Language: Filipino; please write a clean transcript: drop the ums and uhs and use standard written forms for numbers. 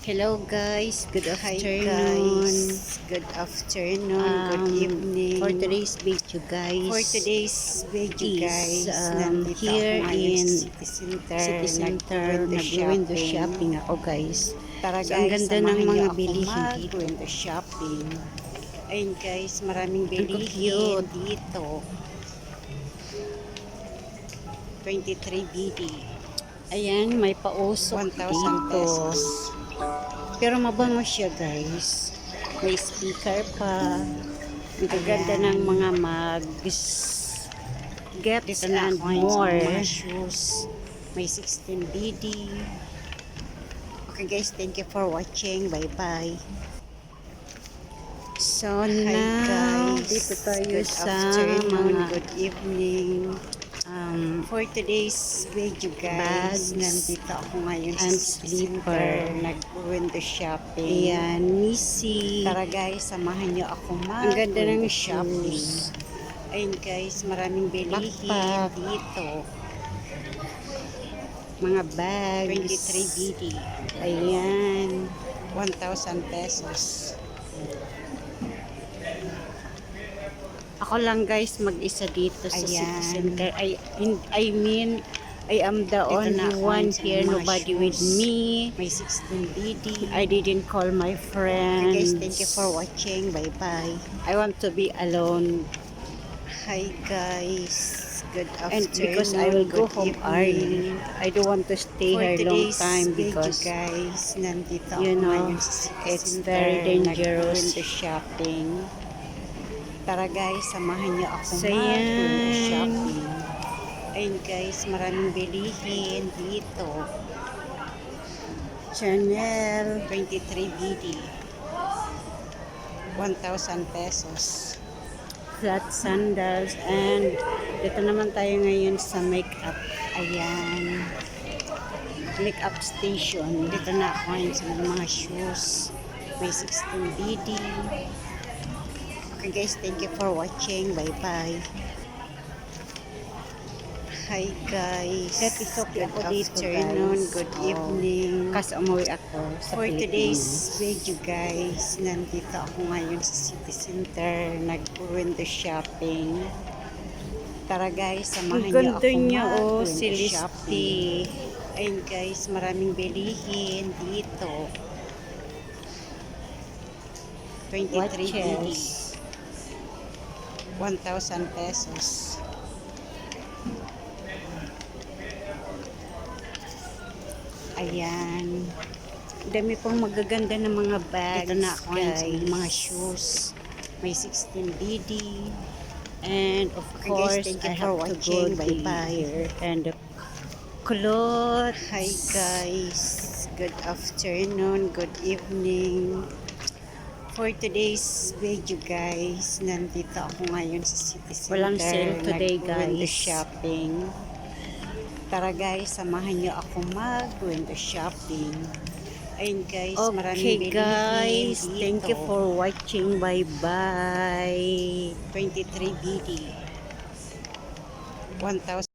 Hello guys, good Hi afternoon. guys, good afternoon, good evening. For today's video guys, For today's video is guys, nandito here ako ngayon in sa City Center, nag-window shopping. shopping ako guys. Tara So, ang guys, ganda ng samahan mga niyo ako bilihin dito. mag-window shopping. Ayun guys, maraming Ang bilihin cute. dito. 23 BD, Ayan, may pausok 1,000 dito. pesos. Pero mabango siya guys. May speaker pa. Ang ganda Ayan. ng mga mugs. Gets Dito na and ako ngayon sa more. mga shoes. May 16 BD. Okay guys, thank you for watching. Bye-bye. So Hi now, guys, dito tayo good sa afternoon, mga good evening. For today's video guys, bags nandito ako ngayon and sa slipper. nag-window shopping. Ayan, Missy. Tara guys, samahan niyo ako Ang ganda ng mag-window shopping. shoes. Ayun guys, maraming bilihin Backpack. dito. Mga bags. 23 BD, Ayan. 1,000 pesos. Ako lang guys mag-isa dito sa City Ayan. Center. I mean, I am the Dito only na ako one sa here. mga Nobody with shoes. me. May 16 BD. I didn't call my Okay friends. guys, thank you for watching. Bye-bye. I want to be alone. Hi guys. Good And afternoon. because I will go good home evening. early. I don't want to stay For here long today's time video because guys, nandito you ako know, ngayon sa City it's Center, very dangerous. nag-window shopping. Tara guys, samahan niyo ako So, mag-window yan. shopping. Ayun guys, maraming bilihin dito. Chanel. 23 BD. 1,000 pesos. Flat sandals. And dito naman tayo ngayon sa makeup. Ayan. Makeup station. Dito na ako ngayon sa mga shoes. May 16 BD. Okay guys, thank you for watching. Bye-bye. Hi guys. Happy Good ako dito, afternoon, guys. good Oh. evening. Kasi umuwi ako sa For today's Pilipinas. video guys, nandito ako ngayon sa City Center, nag-window shopping. Tara guys, samahan Ang niyo ako ganda niya, oh, mag-window si Listy. shopping. Ayun guys, maraming bilihin dito. 23 BD. Watches. 1,000 pesos. Ayan. Dami pong magaganda ng mga bags, Dito na ako ngayon sa guys. mga shoes. May 16 BD. And of Okay, guys, course, thank you I for have to go watching. Bye-bye. here. And the clothes. Hi guys. Good afternoon, good evening. For today's video guys, nandito ako ngayon sa City Center. Walang sale today, nag-window guys. shopping. Tara guys, samahan niyo ako mag-window shopping. Ayun guys, maraming Okay bilihin guys, dito. thank you for watching. Bye-bye. 23 BD. 1,000